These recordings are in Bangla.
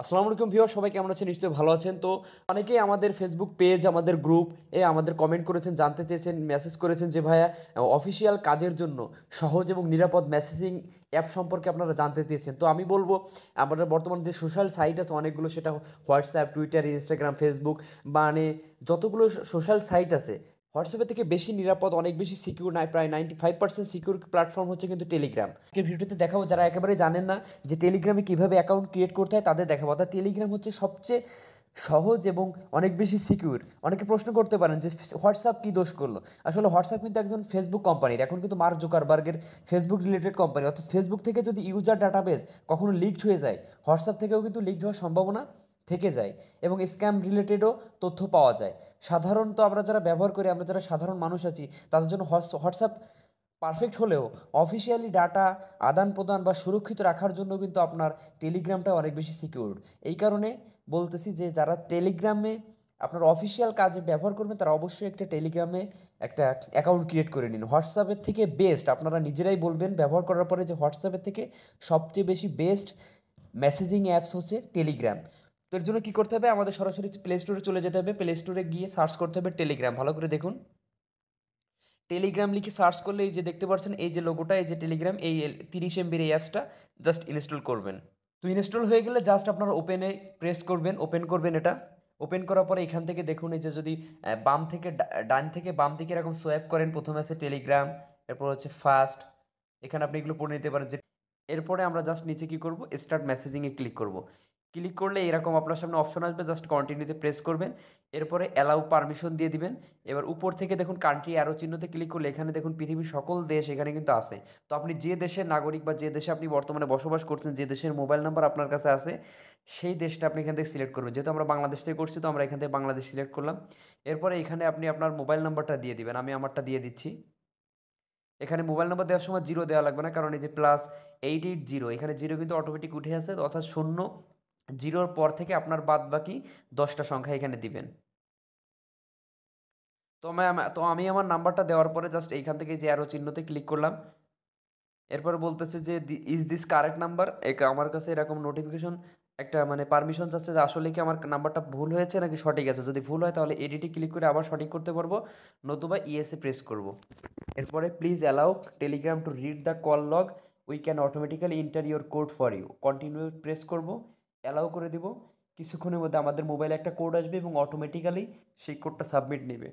আসসালামু আলাইকুম ভিউয়ার, সবাই কেমন আছেন? নিশ্চয়ই ভালো আছেন। তো অনেকেই আমাদের ফেসবুক পেজ, আমাদের গ্রুপ আমাদের কমেন্ট করেছেন, জানতে চেয়েছেন, মেসেজ করেছেন যে ভাইয়া অফিসিয়াল কাজের জন্য সহজ এবং নিরাপদ মেসেজিং অ্যাপ সম্পর্কে আপনারা জানতে চেয়েছেন। তো আমি বলবো, আমাদের বর্তমানে যে সোশ্যাল সাইট আছে অনেকগুলো, সেটা হোয়াটসঅ্যাপ, টুইটার, ইনস্টাগ্রাম, ফেসবুক, মানে যতগুলো সোশ্যাল সাইট আছে, হোয়াটসঅ্যাপের থেকে বেশি নিরাপদ, অনেক বেশি সিকিউর, নাই প্রায় 95% সিকিউর প্ল্যাটফর্ম হচ্ছে কিন্তু টেলিগ্রাম। আজকের ভিডিওতে দেখাবো যারা একেবারে জানেন না যে টেলিগ্রামে কীভাবে অ্যাকাউন্ট ক্রিয়েট করতে হয়, তাদের দেখাবো। অর্থাৎ টেলিগ্রাম হচ্ছে সবচেয়ে সহজ এবং অনেক বেশি সিকিউর। অনেকে প্রশ্ন করতে পারেন যে হোয়াটসঅ্যাপ কী দোষ করলো। আসলে হোয়াটসঅ্যাপ কিন্তু একজন ফেসবুক কোম্পানির, এখন কিন্তু মার্ক জুকারবার্গের ফেসবুক রিলেটেড কোম্পানি। অর্থাৎ ফেসবুক থেকে যদি ইউজার ডাটাবেস কখনো লিকড হয়ে যায়, হোয়াটসঅ্যাপ থেকেও কিন্তু লিকড হওয়ার সম্ভাবনা থেকে যায় এবং স্ক্যাম রিলেটেডও তথ্য পাওয়া যায়। সাধারণত আমরা যারা ব্যবহার করি, আমরা যারা সাধারণ মানুষ আছি, তাদের জন্য হোয়াটসঅ্যাপ পারফেক্ট হলেও অফিসিয়ালি ডাটা আদান প্রদান বা সুরক্ষিত রাখার জন্য কিন্তু আপনার টেলিগ্রামটা অনেক বেশি সিকিউরড। এই কারণে বলতেছি যে যারা টেলিগ্রামে আপনার অফিসিয়াল কাজে ব্যবহার করবেন, তারা অবশ্যই একটা টেলিগ্রামে একটা অ্যাকাউন্ট ক্রিয়েট করে নিন। হোয়াটসঅ্যাপের থেকে বেস্ট, আপনারা নিজেরাই বলবেন ব্যবহার করার পরে যে হোয়াটসঅ্যাপের থেকে সবচেয়ে বেশি বেস্ট মেসেজিং অ্যাপস হচ্ছে টেলিগ্রাম। তো এর জন্য কী করতে হবে, আমাদের সরাসরি প্লে স্টোরে চলে যেতে হবে। প্লে স্টোরে গিয়ে সার্চ করতে হবে টেলিগ্রাম। ভালো করে দেখুন, টেলিগ্রাম লিখে সার্চ করলে এই যে দেখতে পাচ্ছেন, এই যে লোগোটা, এই যে টেলিগ্রাম, এই 30 MBর এই অ্যাপসটা জাস্ট ইনস্টল করবেন। তো ইনস্টল হয়ে গেলে জাস্ট আপনারা ওপেনে প্রেস করবেন, ওপেন করবেন। এটা ওপেন করার পরে এখান থেকে দেখুন, এই যে যদি বাম থেকে ডান থেকে বাম দিকে এরকম সোয়াইপ করেন, প্রথমে আছে টেলিগ্রাম, এরপর হচ্ছে ফাস্ট। এখানে আপনি এগুলো পড়ে নিতে পারেন। যে এরপরে আমরা জাস্ট নিচে কী করব, স্টার্ট মেসেজিংয়ে ক্লিক করব। ক্লিক করলে এরকম আপনার সামনে অপশন আসবে, জাস্ট কন্টিনিউতে প্রেস করবেন। এরপরে অ্যালাউ পারমিশন দিয়ে দিবেন। এবার উপর থেকে দেখুন কান্ট্রি অ্যারো চিহ্নতে ক্লিক করলে এখানে দেখুন পৃথিবীর সকল দেশ এখানে কিন্তু আছে। তো আপনি যে দেশের নাগরিক বা যে দেশে আপনি বর্তমানে বসবাস করছেন, যে দেশের মোবাইল নাম্বার আপনার কাছে আছে, সেই দেশটা আপনি এখান থেকে সিলেক্ট করবেন। যেহেতু আমরা বাংলাদেশ থেকে করছি, তো আমরা এখান থেকে বাংলাদেশ সিলেক্ট করলাম। এরপরে এখানে আপনি আপনার মোবাইল নাম্বারটা দিয়ে দিবেন। আমি আমারটা দিয়ে দিচ্ছি। এখানে মোবাইল নাম্বার দেওয়ার সময় জিরো দেওয়া লাগবে না, কারণ এই যে +880, এখানে জিরো কিন্তু অটোমেটিক উঠে আসে, অর্থাৎ শূন্য, জিরোর পর থেকে আপনার বাদ বাকি 10টা সংখ্যা এখানে দিবেন। তো আমি আমার নাম্বারটা দেওয়ার পরে জাস্ট এইখান থেকে যে অ্যারো চিহ্নতে ক্লিক করলাম। এরপরে বলতেছে যে ইজ দিস কারেক্ট নাম্বার। আমার কাছে এরকম নোটিফিকেশন একটা মানে পারমিশন চাচ্ছে যে আসলে কি আমার নাম্বারটা ভুল হয়েছে নাকি সঠিক আছে। যদি ভুল হয় তাহলে এডিটে ক্লিক করে আবার সঠিক করতে পারবো, নতুবা ইএসএ প্রেস করব। এরপরে please allow Telegram to read the call log, we can automatically enter your code for you. Continue press করব, অ্যালাউ করে দিব। কিছুক্ষণের মধ্যে আমাদের মোবাইলে একটা কোড আসবে এবং অটোমেটিক্যালি সেই কোডটা সাবমিট নেবে।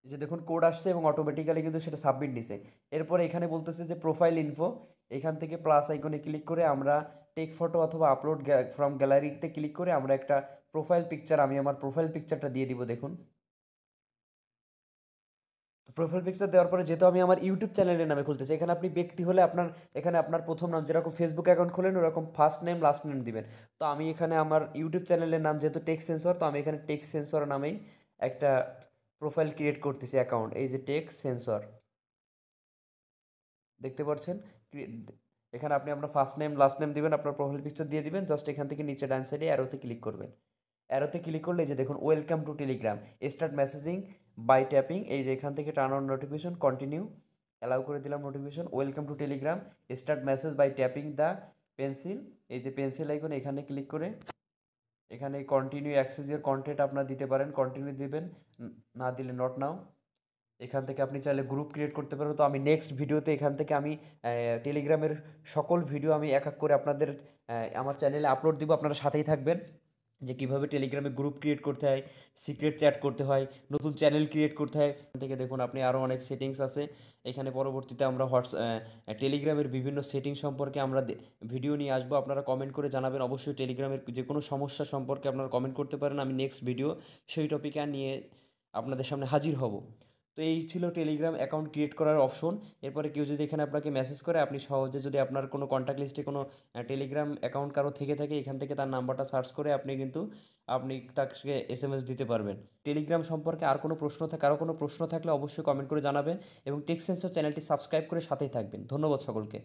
এই যে দেখুন কোড আসছে এবং অটোমেটিক্যালি কিন্তু সেটা সাবমিট নিছে। এরপরে এখানে বলতেছে যে প্রোফাইল ইনফো, এখান থেকে প্লাস আইকনে ক্লিক করে আমরা টেক ফটো অথবা আপলোড ফ্রম গ্যালারিতে ক্লিক করে আমরা একটা প্রোফাইল পিকচার, আমি আমার প্রোফাইল পিকচারটা দিয়ে দিব। দেখুন, প্রোফাইল পিকচার দেওয়ার পরে যেহেতু আমি আমার ইউটিউব চ্যানেলের নামে খুলতেছি, এখানে আপনি ব্যক্তি হলে আপনার এখানে আপনার প্রথম নাম, যেরকম ফেসবুক অ্যাকাউন্ট খোলেন ওরকম ফার্স্ট নেম লাস্ট নেম দিবেন। তো আমি এখানে আমার ইউটিউব চ্যানেলের নাম যেহেতু টেক সেন্সর, তো আমি এখানে টেক সেন্সর নামেই একটা প্রোফাইল ক্রিয়েট করতেছি অ্যাকাউন্ট। এই যে টেক সেন্সর দেখতে পাচ্ছেন, এখানে আপনি আপনার ফার্স্ট নেম লাস্ট নেম দিবেন, আপনার প্রোফাইল পিকচার দিয়ে দিবেন। জাস্ট এখান থেকে নিচে ডান সাইডে অ্যারোতে ক্লিক করবেন। অ্যারোতে ক্লিক করলে এই যে দেখুন welcome to Telegram, start messaging by tapping. এই যে এখান থেকে turn on notification, continue, allow করে দিলাম notification. Welcome to Telegram, start message by tapping the pencil. এই যে পেন্সিল আইকন, এখানে ক্লিক করে এখানে কন্টিনিউ অ্যাক্সেস ইউর কন্টেন্ট আপনারা দিতে পারেন, কন্টিনিউ দিবেন, না দিলে নট নাও। এখান থেকে আপনি চাইলে গ্রুপ ক্রিয়েট করতে পারবেন। তো আমি নেক্সট ভিডিওতে এখান থেকে আমি টেলিগ্রামের সকল ভিডিও আমি এক এক করে আপনাদের আমার চ্যানেলে আপলোড দিব। আপনারা সাথেই থাকবেন যে কীভাবে টেলিগ্রামে গ্রুপ ক্রিয়েট করতে হয়, সিক্রেট চ্যাট করতে হয়, নতুন চ্যানেল ক্রিয়েট করতে হয়। এখান থেকে দেখুন আপনি আরও অনেক সেটিংস আছে এখানে। পরবর্তীতে আমরা টেলিগ্রামের বিভিন্ন সেটিং সম্পর্কে আমরা ভিডিও নিয়ে আসবো। আপনারা কমেন্ট করে জানাবেন। অবশ্যই টেলিগ্রামের যে কোনো সমস্যা সম্পর্কে আপনারা কমেন্ট করতে পারেন, আমি নেক্সট ভিডিও সেই টপিকে নিয়ে আপনাদের সামনে হাজির হব। তো এই ছিল টেলিগ্রাম অ্যাকাউন্ট ক্রিয়েট করার অপশন। এরপরে কেউ যদি এখানে আপনাকে মেসেজ করে, আপনি সহজে যদি আপনার কোনো কন্ট্যাক্ট লিস্টে কোনো টেলিগ্রাম অ্যাকাউন্ট কারো থেকে থাকে, এখান থেকে তার নাম্বারটা সার্চ করে আপনি তাকে SMS দিতে পারবেন। টেলিগ্রাম সম্পর্কে আর কোনো প্রশ্ন কারো কোনো প্রশ্ন থাকলে অবশ্যই কমেন্ট করে জানাবেন এবং টেক সেন্সর চ্যানেলটি সাবস্ক্রাইব করে সাথেই থাকবেন। ধন্যবাদ সকলকে।